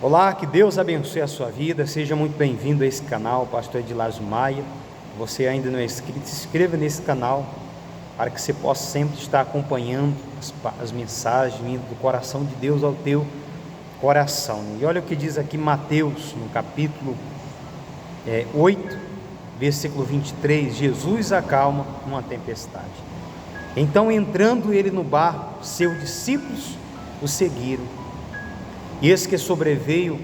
Olá, que Deus abençoe a sua vida, seja muito bem-vindo a esse canal, Pastor Edilazo Maia. Você ainda não é inscrito, se inscreva nesse canal, para que você possa sempre estar acompanhando as mensagens vindo do coração de Deus ao teu coração. E olha o que diz aqui Mateus, no capítulo 8, versículo 23, Jesus acalma uma tempestade. Então, entrando ele no barco, seus discípulos o seguiram. E eis que sobreveio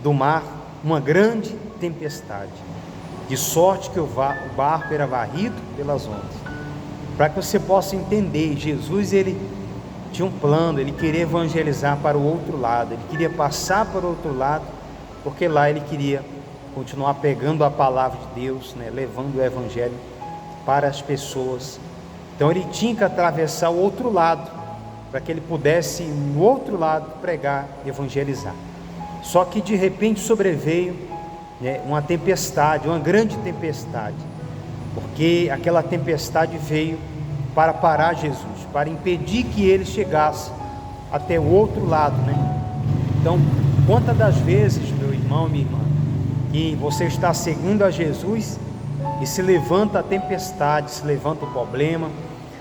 do mar uma grande tempestade, de sorte que o barco era varrido pelas ondas. Para que você possa entender, Jesus ele tinha um plano, ele queria evangelizar para o outro lado, ele queria passar para o outro lado, porque lá ele queria continuar pegando a palavra de Deus, levando o evangelho para as pessoas. Então ele tinha que atravessar o outro lado, para que ele pudesse no outro lado pregar, evangelizar. Só que de repente sobreveio uma tempestade, uma grande tempestade, porque aquela tempestade veio para parar Jesus, para impedir que ele chegasse até o outro lado, Então, quantas das vezes, meu irmão, minha irmã, que você está seguindo a Jesus e se levanta a tempestade, se levanta o problema,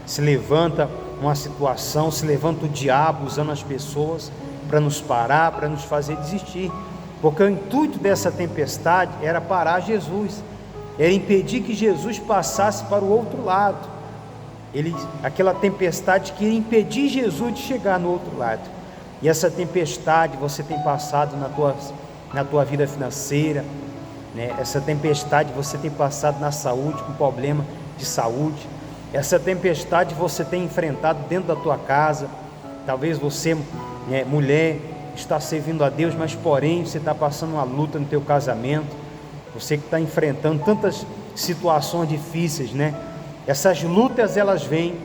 se levanta uma situação, se levanta o diabo usando as pessoas para nos parar, para nos fazer desistir, porque o intuito dessa tempestade era parar Jesus, era impedir que Jesus passasse para o outro lado. Aquela tempestade queria impedir Jesus de chegar no outro lado. E essa tempestade você tem passado na tua vida financeira, essa tempestade você tem passado na saúde, com problema de saúde. Essa tempestade você tem enfrentado dentro da tua casa. Talvez você, mulher, está servindo a Deus, mas porém você está passando uma luta no teu casamento. Você que está enfrentando tantas situações difíceis, Essas lutas elas vêm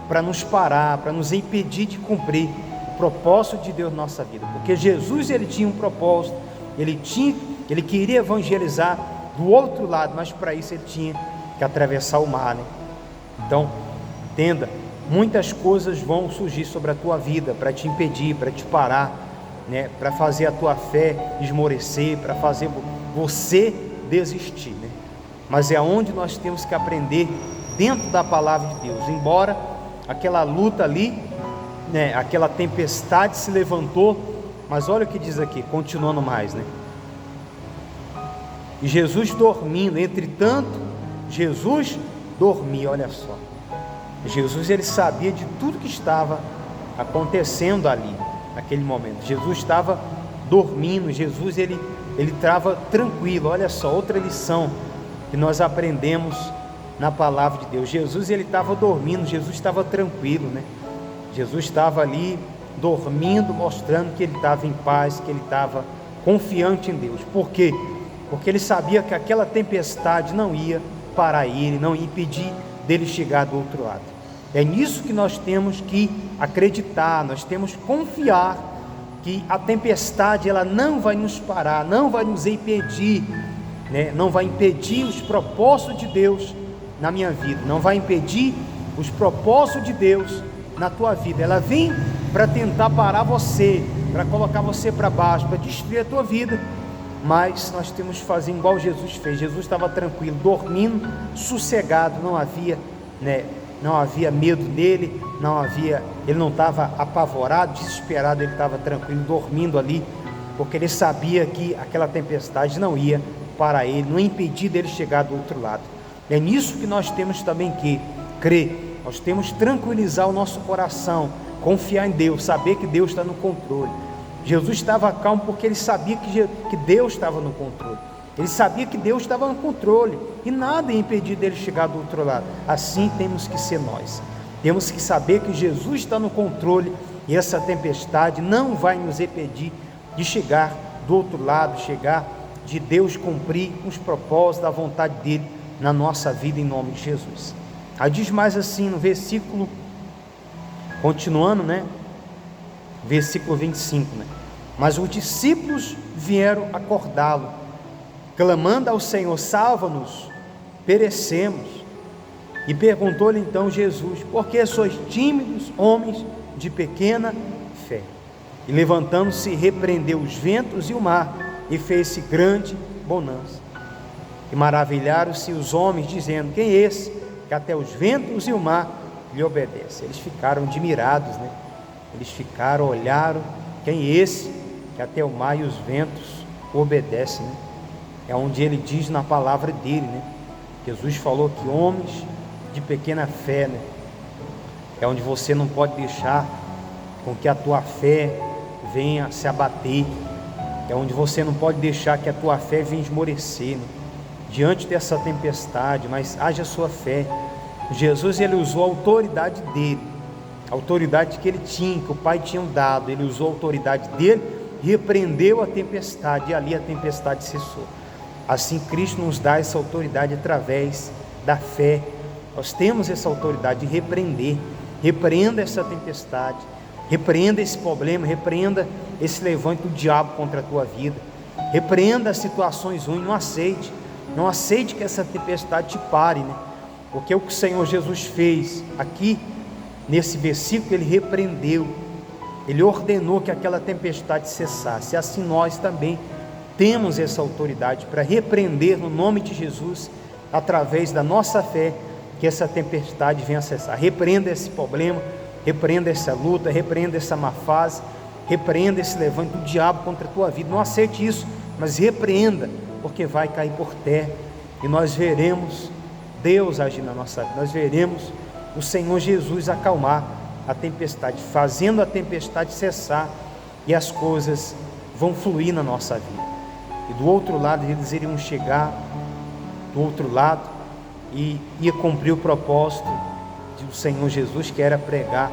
para nos parar, para nos impedir de cumprir o propósito de Deus na nossa vida. Porque Jesus ele tinha um propósito, ele queria evangelizar do outro lado, mas para isso ele tinha que atravessar o mar, Então, entenda, muitas coisas vão surgir sobre a tua vida para te impedir, para te parar, para fazer a tua fé esmorecer, para fazer você desistir, Mas é onde nós temos que aprender dentro da palavra de Deus. Embora aquela luta ali, aquela tempestade se levantou, mas olha o que diz aqui, continuando mais, E Jesus dormindo, entretanto, Jesus dormia, olha só. Jesus ele sabia de tudo que estava acontecendo ali, naquele momento. Jesus estava dormindo, Jesus ele estava tranquilo. Olha só, outra lição que nós aprendemos na palavra de Deus. Jesus ele estava dormindo, Jesus estava tranquilo, Jesus estava ali dormindo, mostrando que ele estava em paz, que ele estava confiante em Deus. Por quê? Porque ele sabia que aquela tempestade não ia parar ele, não ia impedir dele chegar do outro lado. É nisso que nós temos que acreditar, nós temos que confiar que a tempestade ela não vai nos parar, não vai nos impedir, não vai impedir os propósitos de Deus na minha vida, não vai impedir os propósitos de Deus na tua vida. Ela vem para tentar parar você, para colocar você para baixo, para destruir a tua vida. Mas nós temos que fazer igual Jesus fez. Jesus estava tranquilo, dormindo, sossegado, não havia medo nele, ele não estava apavorado, desesperado, ele estava tranquilo, dormindo ali, porque ele sabia que aquela tempestade não ia para ele, não ia impedir dele chegar do outro lado. É nisso que nós temos também que crer, nós temos que tranquilizar o nosso coração, confiar em Deus, saber que Deus está no controle. Jesus estava calmo porque ele sabia que Deus estava no controle. Ele sabia que Deus estava no controle e nada ia impedir dele chegar do outro lado. Assim temos que ser nós. Temos que saber que Jesus está no controle e essa tempestade não vai nos impedir de chegar do outro lado, chegar de Deus cumprir os propósitos da vontade dele na nossa vida em nome de Jesus. Aí diz mais assim no versículo, continuando, versículo 25, Mas os discípulos vieram acordá-lo, clamando ao Senhor: salva-nos, perecemos. E perguntou-lhe então Jesus: por que sois tímidos, homens de pequena fé? E levantando-se, repreendeu os ventos e o mar, e fez-se grande bonança. E maravilharam-se os homens, dizendo: quem é esse, que até os ventos e o mar lhe obedecem? Eles ficaram admirados, né? Eles ficaram, olharam: quem é esse, que até o mar e os ventos obedecem, né? É onde ele diz na palavra dele, né? Jesus falou que homens de pequena fé, né? É onde você não pode deixar com que a tua fé venha se abater. É onde você não pode deixar que a tua fé venha esmorecer, né? Diante dessa tempestade, mas haja a sua fé. Jesus, ele usou a autoridade dele, a autoridade que ele tinha, que o Pai tinha dado. Ele usou a autoridade dele, repreendeu a tempestade, e ali a tempestade cessou. Assim Cristo nos dá essa autoridade através da fé. Nós temos essa autoridade de repreender. Repreenda essa tempestade, repreenda esse problema, repreenda esse levante do diabo contra a tua vida, repreenda as situações ruins. Não aceite que essa tempestade te pare, né? Porque o que o Senhor Jesus fez aqui nesse versículo, ele repreendeu, ele ordenou que aquela tempestade cessasse. Assim nós também temos essa autoridade para repreender no nome de Jesus, através da nossa fé, que essa tempestade venha a cessar. Repreenda esse problema, repreenda essa luta, repreenda essa má fase, repreenda esse levante do diabo contra a tua vida. Não aceite isso, mas repreenda, porque vai cair por terra, e nós veremos Deus agir na nossa vida. Nós veremos o Senhor Jesus acalmar a tempestade, fazendo a tempestade cessar, e as coisas vão fluir na nossa vida. E do outro lado eles iriam chegar, do outro lado, e ia cumprir o propósito do Senhor Jesus, que era pregar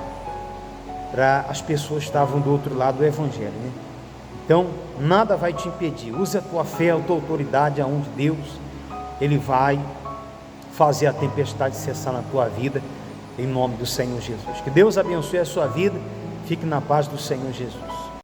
para as pessoas que estavam do outro lado do Evangelho, né? Então, nada vai te impedir. Use a tua fé, a tua autoridade aonde Deus, ele vai fazer a tempestade cessar na tua vida, em nome do Senhor Jesus. Que Deus abençoe a sua vida. Fique na paz do Senhor Jesus.